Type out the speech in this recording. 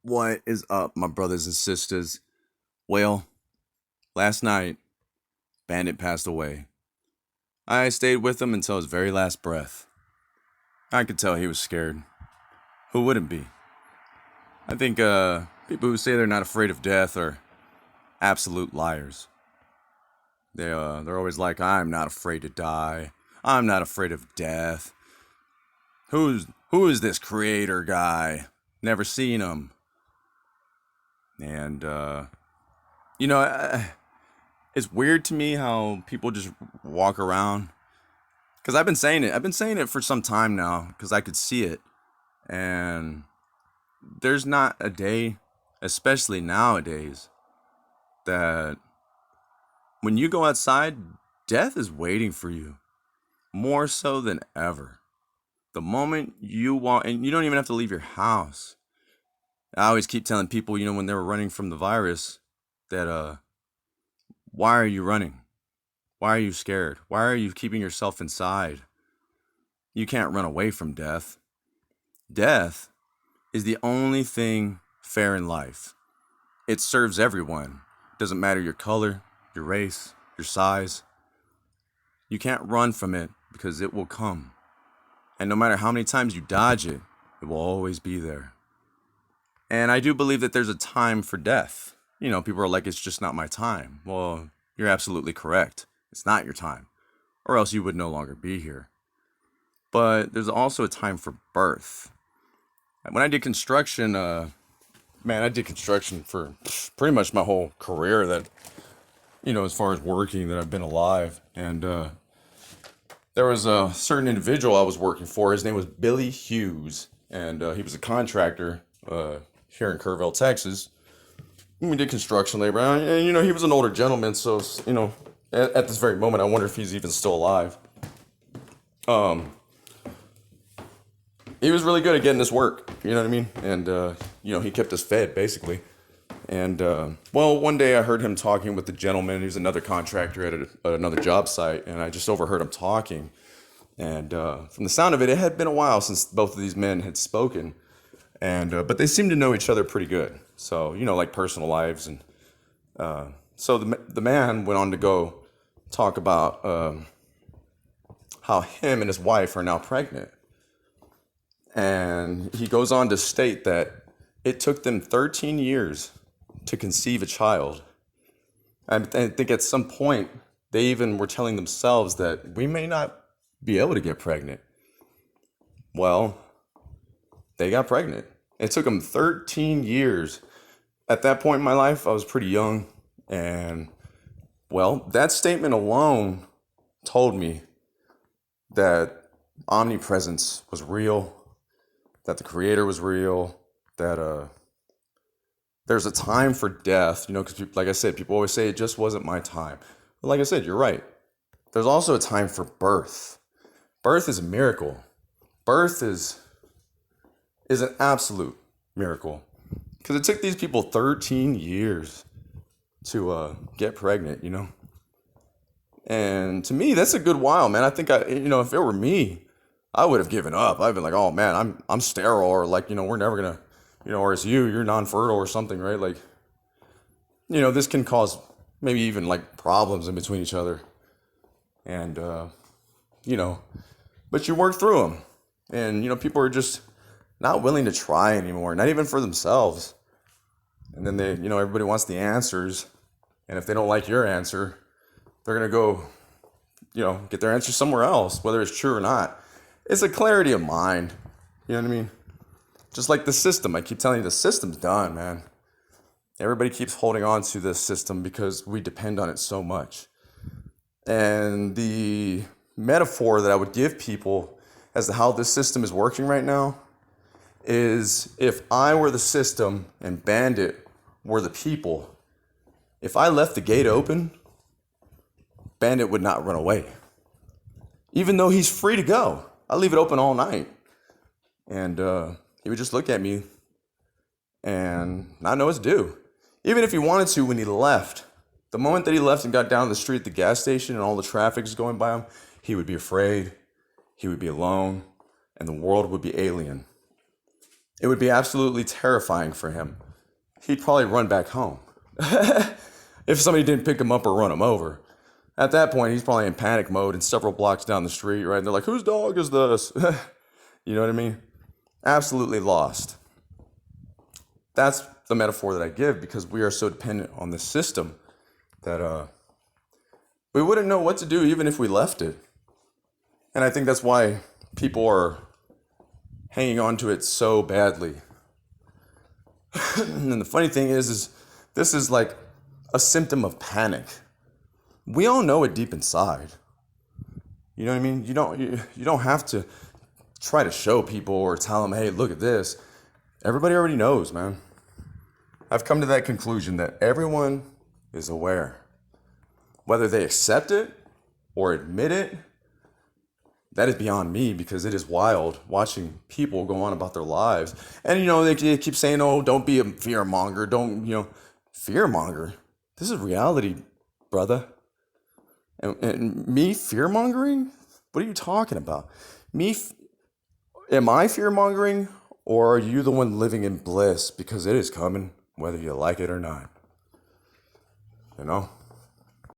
What is up, my brothers and sisters? Well, last night, Bandit passed away. I stayed with him until his very last breath. I could tell he was scared. Who wouldn't be? I think people who say they're not afraid of death are absolute liars. They're always like, I'm not afraid to die. I'm not afraid of death. Who is this creator guy? Never seen him. And you know, it's weird to me how people just walk around. Because I've been saying it. I've been saying it for some time now because I could see it. And there's not a day, especially nowadays, that when you go outside, death is waiting for you more so than ever. The moment you walk, and you don't even have to leave your house. I always keep telling people, when they were running from the virus, that why are you running? Why are you scared? Why are you keeping yourself inside? You can't run away from death. Death is the only thing fair in life. It serves everyone. Doesn't matter your color, your race, your size. You can't run from it because it will come. And no matter how many times you dodge it, it will always be there. And I do believe that there's a time for death. People are like, it's just not my time. Well, you're absolutely correct. It's not your time, or else you would no longer be here. But there's also a time for birth. When I did construction, I did construction for pretty much my whole career as far as working that I've been alive. And there was a certain individual I was working for. His name was Billy Hughes, and he was a contractor here in Kerrville, Texas. We did construction labor, and he was an older gentleman, so at this very moment, I wonder if he's even still alive. He was really good at getting this work, you know what I mean? And he kept us fed basically. And one day I heard him talking with the gentleman. He was another contractor at another job site, and I just overheard him talking. And from the sound of it, it had been a while since both of these men had spoken. And but they seemed to know each other pretty good. So, like personal lives. And so the man went on to go talk about how him and his wife are now pregnant. And he goes on to state that it took them 13 years to conceive a child. I think at some point they even were telling themselves that we may not be able to get pregnant. Well, they got pregnant. It took them 13 years. At that point in my life, I was pretty young. And, that statement alone told me that omnipresence was real, that the Creator was real, that there's a time for death, because like I said, people always say it just wasn't my time. But like I said, you're right. There's also a time for birth. Birth is a miracle. Birth is an absolute miracle, because it took these people 13 years to get pregnant, And to me, that's a good while, man. I think if it were me, I would have given up. I'd been like, oh man, I'm sterile, or like, we're never gonna, or it's you're non-fertile or something, right? Like, this can cause maybe even like problems in between each other. And, but you work through them. And, people are just not willing to try anymore, not even for themselves. And then everybody wants the answers. And if they don't like your answer, they're going to go, get their answer somewhere else, whether it's true or not. It's a clarity of mind. You know what I mean? Just like the system. I keep telling you, the system's done, man. Everybody keeps holding on to this system because we depend on it so much. And the metaphor that I would give people as to how this system is working right now is, if I were the system and Bandit were the people, if I left the gate open, Bandit would not run away. Even though he's free to go. I leave it open all night. And he would just look at me and not know what to do. Even if he wanted to, when he left, the moment that he left and got down the street at the gas station and all the traffic is going by him, he would be afraid, he would be alone, and the world would be alien. It would be absolutely terrifying for him. He'd probably run back home if somebody didn't pick him up or run him over. At that point, he's probably in panic mode and several blocks down the street, right? And they're like, whose dog is this? You know what I mean? Absolutely lost. That's the metaphor that I give because we are so dependent on the system that we wouldn't know what to do even if we left it. And I think that's why people are hanging on to it so badly. And the funny thing is this is like a symptom of panic. We all know it deep inside. You know what I mean? You don't have to try to show people or tell them, hey, look at this. Everybody already knows, man. I've come to that conclusion that everyone is aware. Whether they accept it or admit it, that is beyond me because it is wild watching people go on about their lives. And, they keep saying, oh, don't be a fear monger. Don't, fear monger. This is reality, brother. And me fear mongering? What are you talking about? Am I fear mongering or are you the one living in bliss because it is coming whether you like it or not?